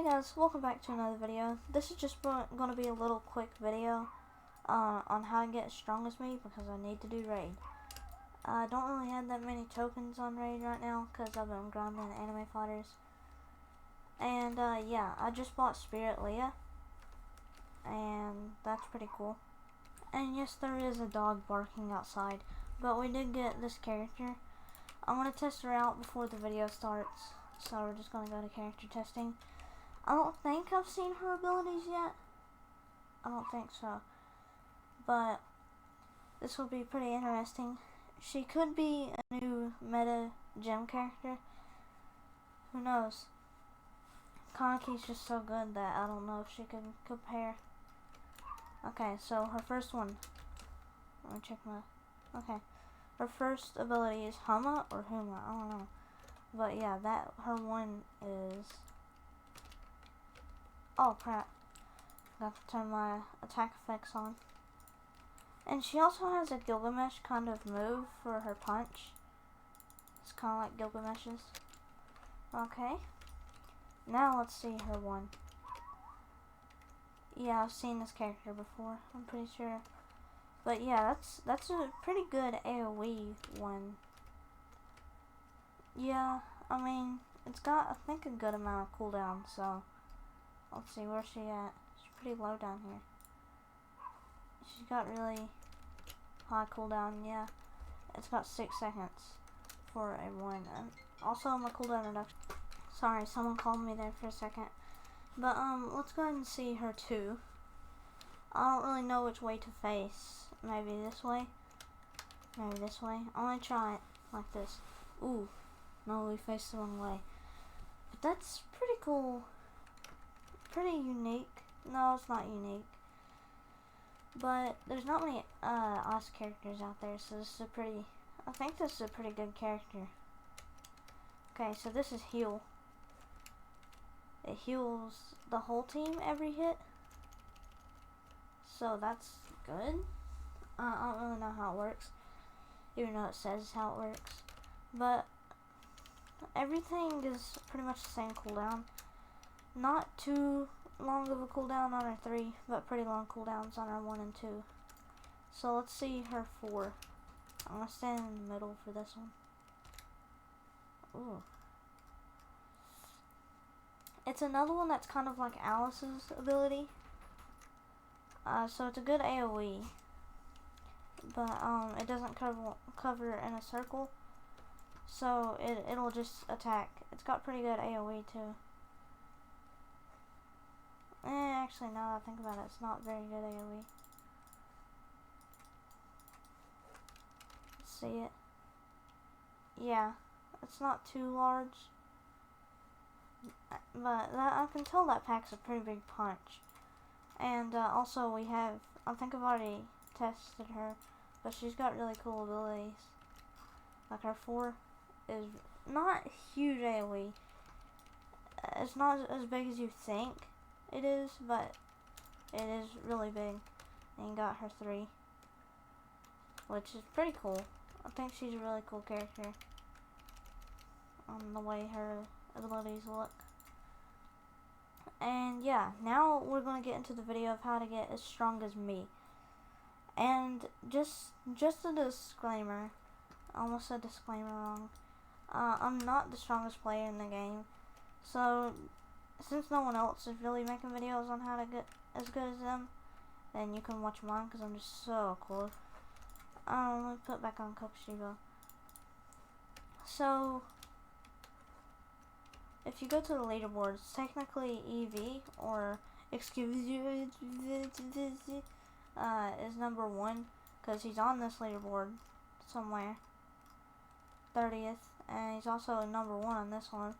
Hey guys, welcome back to another video. This is just going to be a little quick video on how to get as strong as me because I need to do raid. I don't really have that many tokens on raid right now because I've been grinding anime fighters. And yeah, I just bought Spirit Leah, and that's pretty cool. And yes, there is a dog barking outside, but we did get this character. I'm going to test her out before the video starts, so we're just going to go to character testing. I don't think I've seen her abilities yet. I don't think so. But this will be pretty interesting. She could be a new meta gem character. Who knows? Kaneki's just so good that I don't know if she can compare. Okay, so her first one. Let me check my... Okay. Her first ability is Huma or Huma. I don't know. But yeah, her one is... Oh crap. Got to turn my attack effects on. And she also has a Gilgamesh kind of move for her punch. It's kind of like Gilgamesh's. Okay. Now let's see her one. Yeah, I've seen this character before, I'm pretty sure. But yeah, that's a pretty good AoE one. Yeah, I mean, it's got, I think, a good amount of cooldown, so... Let's see, where's she at? She's pretty low down here. She's got really high cooldown, yeah. It's got 6 seconds for a 1. And also my cooldown reduction. Sorry, someone called me there for a second. But let's go ahead and see her 2. I don't really know which way to face. Maybe this way. Maybe this way. I'm gonna try it like this. Ooh, no, we faced the wrong way. But that's pretty cool. Pretty unique. No, it's not unique. But there's not many ice characters out there, so this is a pretty... I think this is a pretty good character. Okay, so this is heal. It heals the whole team every hit. So that's good. I don't really know how it works, even though it says how it works. But everything is pretty much the same cooldown. Not too long of a cooldown on her 3, but pretty long cooldowns on her 1 and 2. So let's see her 4. I'm gonna stand in the middle for this one. Ooh. It's another one that's kind of like Alice's ability. So it's a good AoE. But it doesn't cover in a circle. So it'll just attack. It's got pretty good AoE too. Actually, now that I think about it, it's not very good AoE. Let's see it. Yeah, it's not too large. But I can tell that packs a pretty big punch. And also we have, I think I've already tested her, but she's got really cool abilities. Like her 4 is not huge AoE. It's not as big as you think it is, but it is really big. And you got her 3, which is pretty cool. I think she's a really cool character on the way her abilities look. And yeah, now we're going to get into the video of how to get as strong as me. And just a disclaimer, I almost said disclaimer wrong. I'm not the strongest player in the game, so since no one else is really making videos on how to get as good as them, then you can watch mine because I'm just so cool. Let me put back on Kokushiba. So if you go to the leaderboards, technically EV, or excuse you, is number 1 because he's on this leaderboard somewhere, 30th, and he's also number 1 on this one.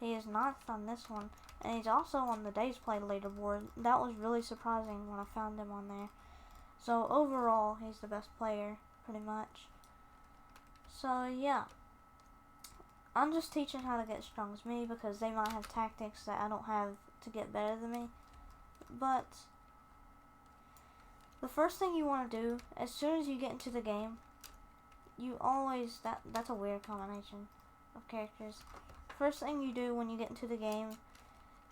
He is 9th on this one, and he's also on the Days Played leaderboard. That was really surprising when I found him on there. So overall, he's the best player, pretty much. So yeah, I'm just teaching how to get strong as me because they might have tactics that I don't have to get better than me. But the first thing you want to do, as soon as you get into the game, you always, that's a weird combination of characters. First thing you do when you get into the game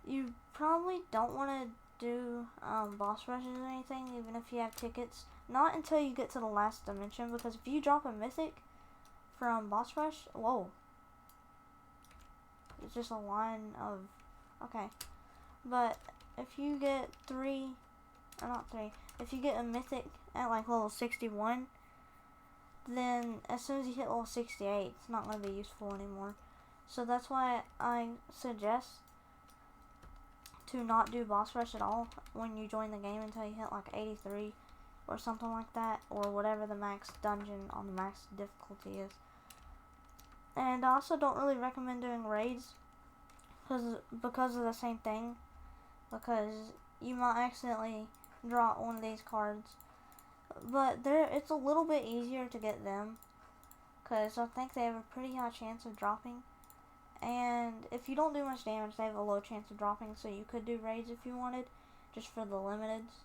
you probably don't want to do boss rushes or anything, even if you have tickets. Not until you get to the last dimension, because if you drop a mythic from boss rush, whoa, it's just a line of, okay. But if you get if you get a mythic at like level 61, then as soon as you hit level 68, it's not going to be useful anymore. So that's why I suggest to not do boss rush at all when you join the game until you hit like 83 or something like that, or whatever the max dungeon on the max difficulty is. And I also don't really recommend doing raids because of the same thing, because you might accidentally draw one of these cards. But it's a little bit easier to get them, because I think they have a pretty high chance of dropping. And if you don't do much damage, they have a low chance of dropping, so you could do raids if you wanted, just for the limiteds.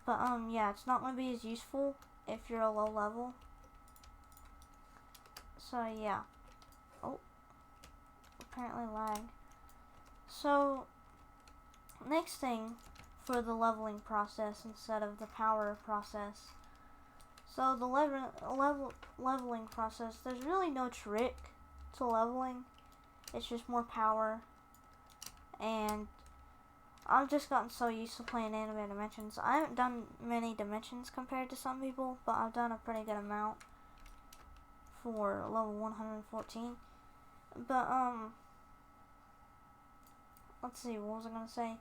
But yeah, it's not going to be as useful if you're a low level. So yeah. Oh, apparently lag. So next thing for the leveling process instead of the power process. So the leveling process, there's really no trick to leveling. It's just more power. And I've just gotten so used to playing anime dimensions. I haven't done many dimensions compared to some people, but I've done a pretty good amount for level 114. But let's see, what was I gonna say?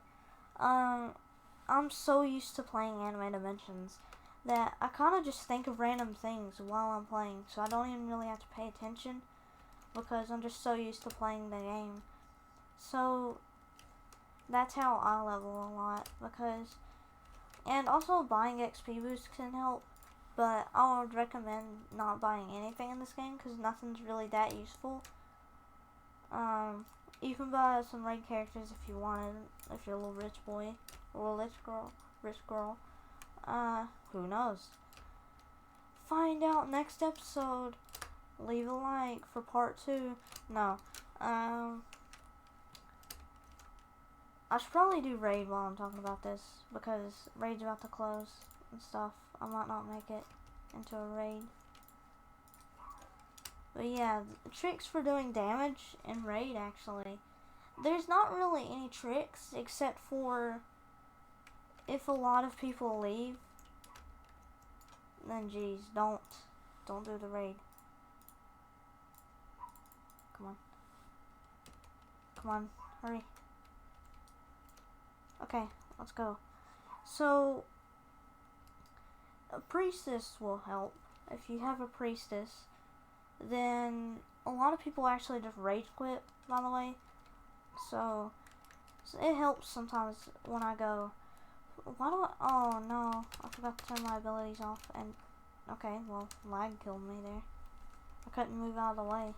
I'm so used to playing anime dimensions that I kind of just think of random things while I'm playing, so I don't even really have to pay attention, because I'm just so used to playing the game. So that's how I level a lot, and also buying XP boosts can help, but I would recommend not buying anything in this game because nothing's really that useful. You can buy some raid characters if you wanted, if you're a little rich boy or a rich girl. Who knows? Find out next episode. Leave a like for part 2. No, I should probably do raid while I'm talking about this, because raid's about to close and stuff. I might not make it into a raid. But yeah, tricks for doing damage in raid, actually. There's not really any tricks except for if a lot of people leave, then geez, don't do the raid. Come on, hurry. Okay, let's go. So, a priestess will help. If you have a priestess, then a lot of people actually just rage quit, by the way. So it helps sometimes when I go, oh no, I forgot to turn my abilities off, and, okay, well, lag killed me there. I couldn't move out of the way.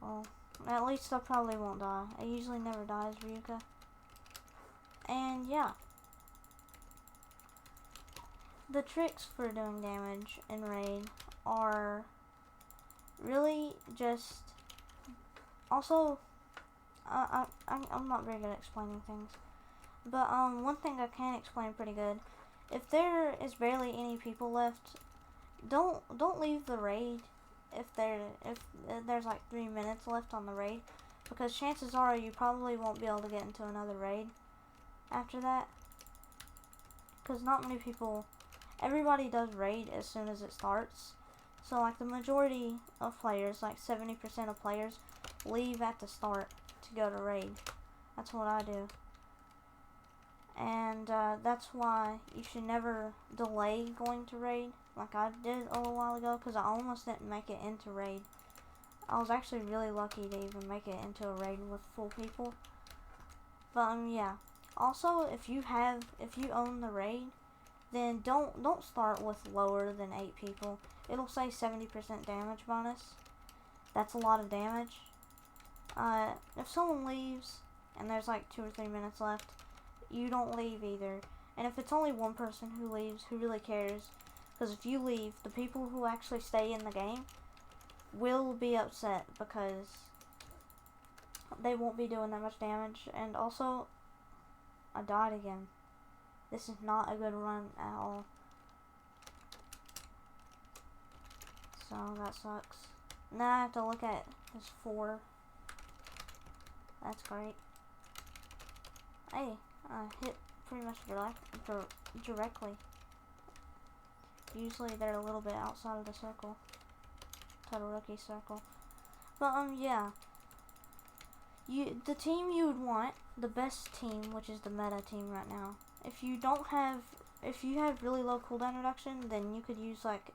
Well, at least I probably won't die. It usually never dies, Ryuka. And yeah. The tricks for doing damage in raid are really just... Also, I'm not very good at explaining things. But one thing I can explain pretty good. If there is barely any people left, don't leave the raid if there's like 3 minutes left on the raid, because chances are you probably won't be able to get into another raid after that, because not many people, everybody does raid as soon as it starts. So like the majority of players, like 70% of players, leave at the start to go to raid. That's what I do. And that's why you should never delay going to raid, like I did a little while ago, because I almost didn't make it into raid. I was actually really lucky to even make it into a raid with full people. But yeah. Also, if you own the raid, then don't start with lower than 8 people. It'll say 70% damage bonus. That's a lot of damage. If someone leaves and there's like 2 or 3 minutes left, you don't leave either. And if it's only one person who leaves, who really cares? Because if you leave, the people who actually stay in the game, will be upset because they won't be doing that much damage. And also, I died again. This is not a good run at all. So that sucks. Now I have to look at his 4. That's great. Hey, I hit pretty much directly. Usually they're a little bit outside of the circle. Todoroki circle. But yeah. The team you would want, the best team, which is the meta team right now. If you have really low cooldown reduction, then you could use like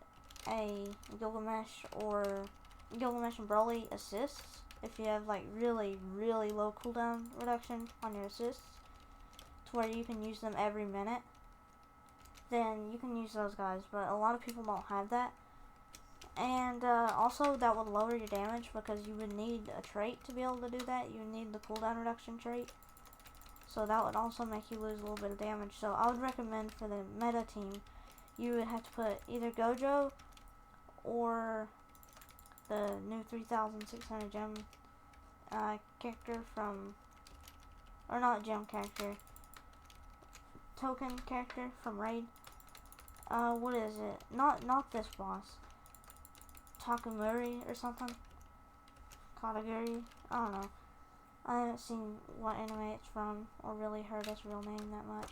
a Gilgamesh and Broly assists. If you have like really low cooldown reduction on your assists, to where you can use them every minute, then you can use those guys. But a lot of people don't have that. And also that would lower your damage because you would need a trait to be able to do that. You would need the cooldown reduction trait. So that would also make you lose a little bit of damage. So I would recommend for the meta team, you would have to put either Gojo or the new 3600 gem character from, or not gem character, token character from Raid. What is it? Not this boss. Takamuri or something. Kataguri. I don't know. I haven't seen what anime it's from or really heard his real name that much.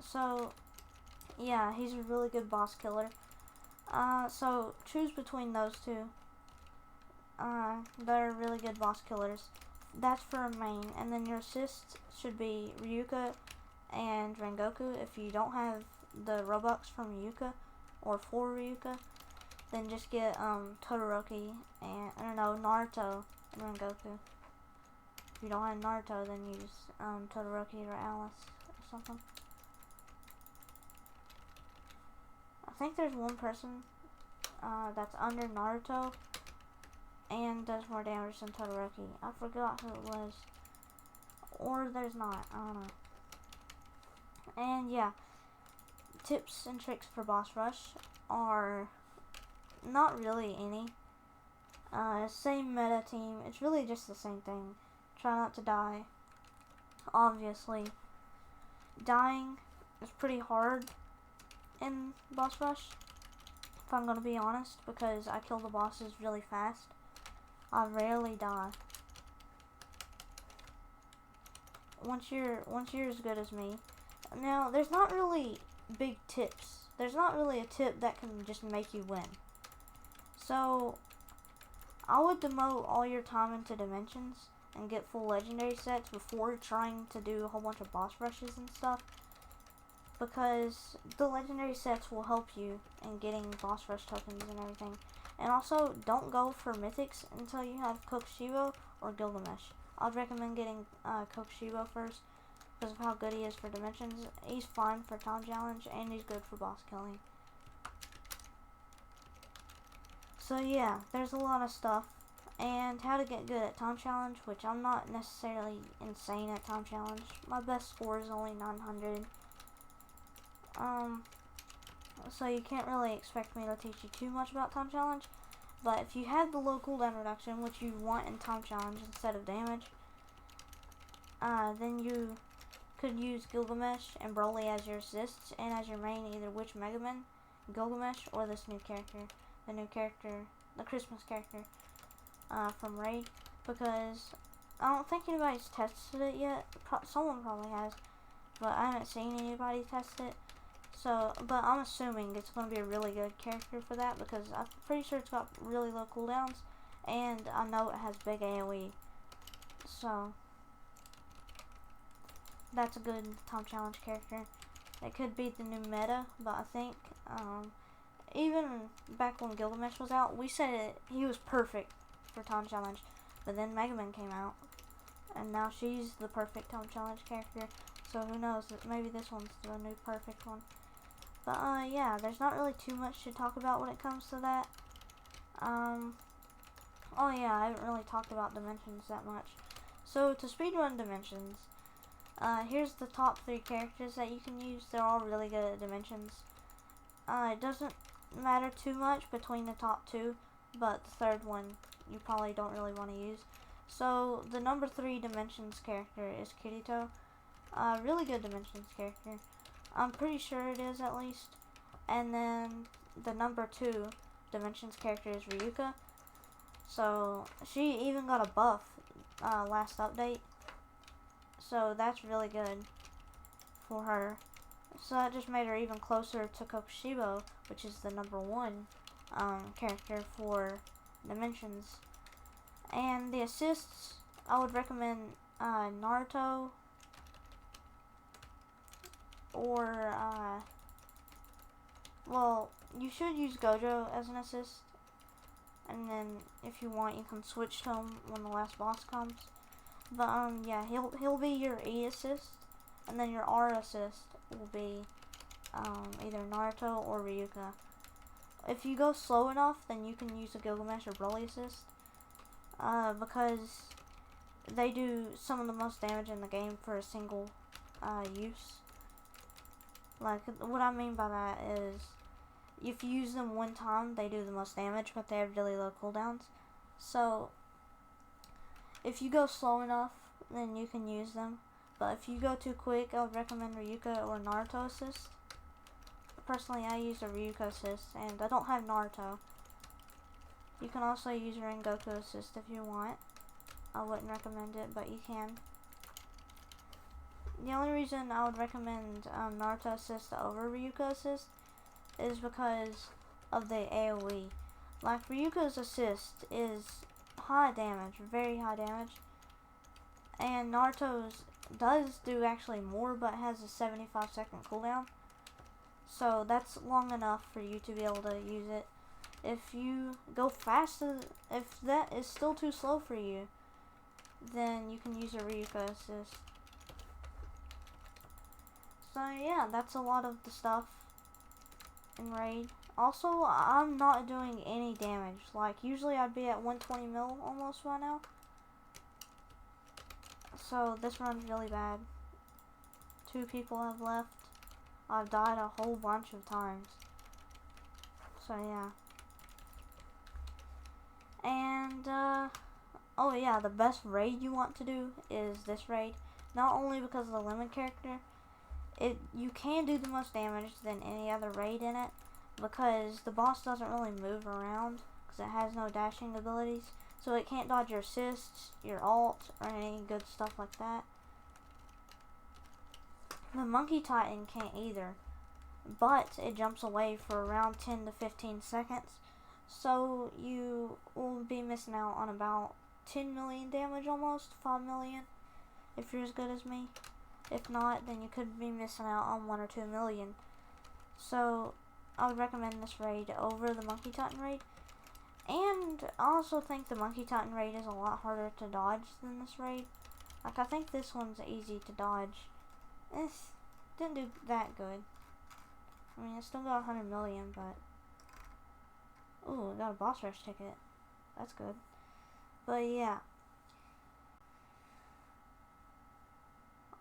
So, yeah, he's a really good boss killer. So choose between those two. They're really good boss killers. That's for a main. And then your assists should be Ryuka and Rengoku. If you don't have the Robux from Ryuka or for Ryuka, then just get Todoroki and, I don't know, Naruto and Rengoku. If you don't have Naruto, then use Todoroki or Alice or something. I think there's one person that's under Naruto and does more damage than Todoroki. I forgot who it was. Or there's not. I don't know. And yeah, tips and tricks for boss rush are not really any. Same meta team. It's really just the same thing. Try not to die. Obviously, dying is pretty hard in boss rush, if I'm gonna be honest, because I kill the bosses really fast. I rarely die. Once you're as good as me. Now, there's not really big tips. There's not really a tip that can just make you win. So, I would demote all your time into dimensions and get full legendary sets before trying to do a whole bunch of boss rushes and stuff, because the legendary sets will help you in getting boss rush tokens and everything. And also, don't go for mythics until you have Kokushibo or Gilgamesh. I'd recommend getting Kokushibo first because of how good he is for dimensions. He's fine for time challenge and he's good for boss killing. So yeah, there's a lot of stuff. And how to get good at time challenge, which I'm not necessarily insane at time challenge. My best score is only 900. So you can't really expect me to teach you too much about time challenge. But if you have the low cooldown reduction, which you want in time challenge instead of damage, then you could use Gilgamesh and Broly as your assists, and as your main either Witch Megaman, Gilgamesh, or this new character, the Christmas character from Raid, because I don't think anybody's tested it yet. Someone probably has, but I haven't seen anybody test it. So, but I'm assuming it's going to be a really good character for that, because I'm pretty sure it's got really low cooldowns, and I know it has big AoE. So, that's a good time challenge character. It could be the new meta, but I think, even back when Gilgamesh was out, we said he was perfect for time challenge, but then Megaman came out, and now she's the perfect time challenge character. So who knows, maybe this one's the new perfect one. But yeah, there's not really too much to talk about when it comes to that. Oh yeah, I haven't really talked about dimensions that much. So to speedrun dimensions, here's the top 3 characters that you can use. They're all really good at dimensions. It doesn't matter too much between the top 2, but the third one you probably don't really want to use. So the number 3 Dimensions character is Kirito. Really good Dimensions character. I'm pretty sure it is, at least. And then the number 2 Dimensions character is Ryuka. So she even got a buff last update. So that's really good for her. So that just made her even closer to Kokushibo, which is the number 1 character for Dimensions. And the assists, I would recommend Naruto or well, you should use Gojo as an assist, and then if you want, you can switch to him when the last boss comes. But yeah, he'll be your E assist, and then your R assist will be either Naruto or Ryuka. If you go slow enough, then you can use a Gilgamesh or Broly assist, because they do some of the most damage in the game for a single use. Like, what I mean by that is, if you use them one time, they do the most damage, but they have really low cooldowns. So, if you go slow enough, then you can use them. But if you go too quick, I would recommend Ryuka or Naruto assist. Personally, I use a Ryuka assist, and I don't have Naruto. You can also use Rengoku assist if you want. I wouldn't recommend it, but you can. The only reason I would recommend Naruto assist over Ryuka assist is because of the AoE. Like, Ryuka's assist is high damage, very high damage. And Naruto's does do actually more, but has a 75-second cooldown. So that's long enough for you to be able to use it. If you go faster, if that is still too slow for you, then you can use a Ryuka assist. So yeah, that's a lot of the stuff in Raid. Also, I'm not doing any damage. Like, usually I'd be at 120 mil almost right now. So this run's really bad. 2 people have left. I've died a whole bunch of times. So yeah. And oh yeah, the best raid you want to do is this raid. Not only because of the lemon character, you can do the most damage than any other raid in it, because the boss doesn't really move around because it has no dashing abilities, so it can't dodge your assists, your ult, or any good stuff like that. The Monkey Titan can't either, but it jumps away for around 10 to 15 seconds, so you will be missing out on about 10 million damage, almost 5 million, if you're as good as me. If not, then you could be missing out on 1 or 2 million. So I would recommend this raid over the Monkey Titan raid. And I also think the Monkey Titan raid is a lot harder to dodge than this raid. Like, I think this one's easy to dodge. This didn't do that good. I mean, it still got 100 million, but... Ooh, it got a boss rush ticket. That's good. But yeah.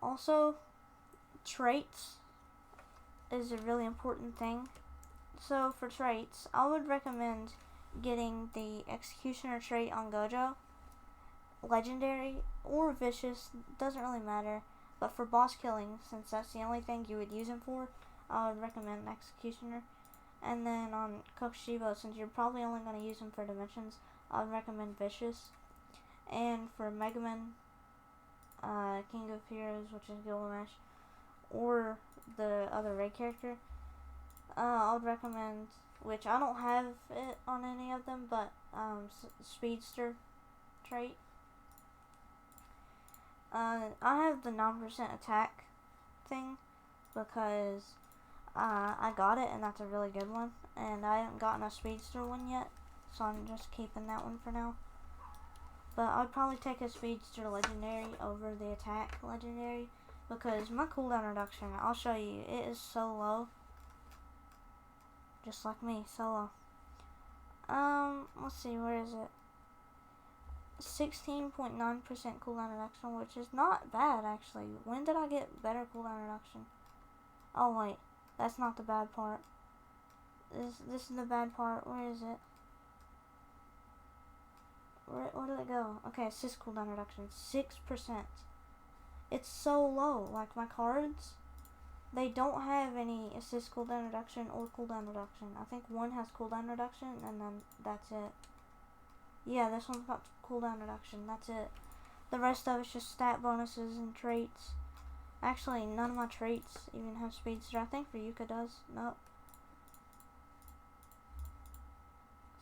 Also, traits is a really important thing. So for traits, I would recommend getting the Executioner trait on Gojo, Legendary, or Vicious, doesn't really matter. But for boss killing, since that's the only thing you would use him for, I would recommend Executioner. And then on Kokushibo, since you're probably only going to use him for Dimensions, I would recommend Vicious. And for Megaman, King of Heroes, which is Gilgamesh, or the other raid character, I would recommend, which I don't have it on any of them, but Speedster trait. I have the 9% attack thing because I got it, and that's a really good one, and I haven't gotten a Speedster one yet, so I'm just keeping that one for now. But I'd probably take a Speedster Legendary over the Attack Legendary, because my cooldown reduction, I'll show you, it is so low. Just like me, so low. Let's see, where is it? 16.9% cooldown reduction, which is not bad, actually. When did I get better cooldown reduction? Oh, wait. That's not the bad part. This is the bad part. Where is it? Where did it go? Okay, assist cooldown reduction, 6%. It's so low. Like, my cards, they don't have any assist cooldown reduction or cooldown reduction. I think one has cooldown reduction, and then that's it. Yeah, this one's got cooldown reduction, that's it. The rest of it's just stat bonuses and traits. Actually, none of my traits even have speedster. I think for Yuka does. Nope.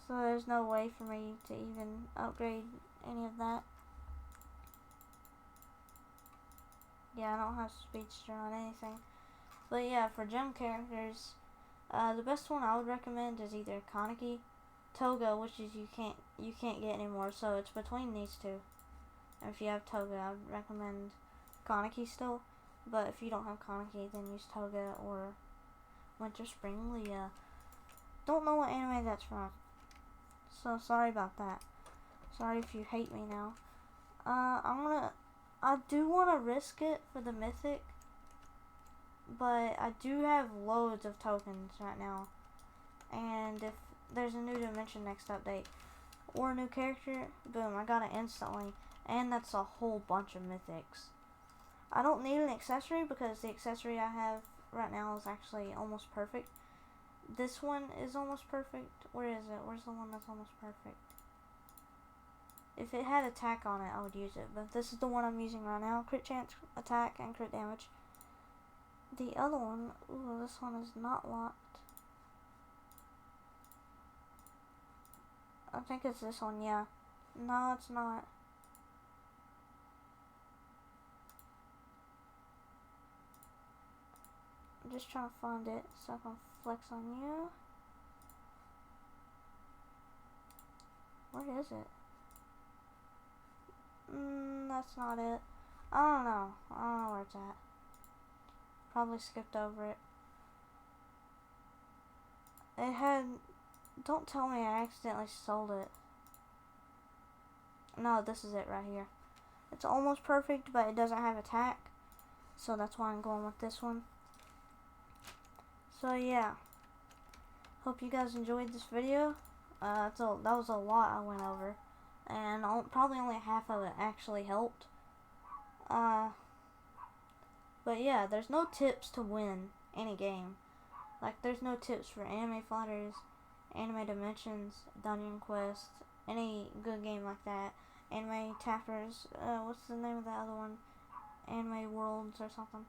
So there's no way for me to even upgrade any of that. Yeah, I don't have speedster on anything. But yeah, for gem characters, the best one I would recommend is either Kaneki, Toga, which is you can't get anymore. So it's between these two. And if you have Toga, I would recommend Kaneki still. But if you don't have Kaneki, then use Toga or Winter Spring Leah. Don't know what anime that's from. So sorry about that. Sorry if you hate me now. I do want to risk it for the mythic, but I do have loads of tokens right now. And if there's a new dimension next update or a new character, boom, I got it instantly. And that's a whole bunch of mythics. I don't need an accessory because the accessory I have right now is actually almost perfect. This one is almost perfect. Where is it? Where's the one that's almost perfect? If it had attack on it, I would use it. But this is the one I'm using right now. Crit chance, attack, and crit damage. The other one, ooh, this one is not locked. I think it's this one, yeah. No, it's not. I'm just trying to find it so I can flex on you. Where is it? That's not it. I don't know. I don't know where it's at. Probably skipped over it. It had... Don't tell me I accidentally sold it. No, this is it right here. It's almost perfect, but it doesn't have attack. So that's why I'm going with this one. So yeah. Hope you guys enjoyed this video. That was a lot I went over. And probably only half of it actually helped. But yeah, there's no tips to win any game. Like, there's no tips for anime fighters, anime dimensions, dungeon quests, any good game like that. Anime chapters, what's the name of the other one? Anime worlds or something.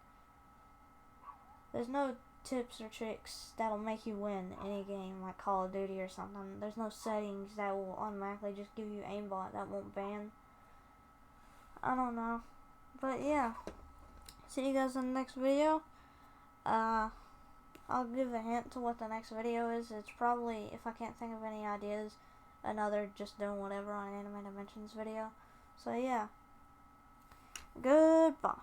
There's no tips or tricks that'll make you win any game like Call of Duty or something. There's no settings that will automatically just give you aimbot that won't ban. I don't know. But yeah. See you guys in the next video. I'll give a hint to what the next video is. It's probably, if I can't think of any ideas, another just doing whatever on Anime Dimensions video. So yeah. Goodbye.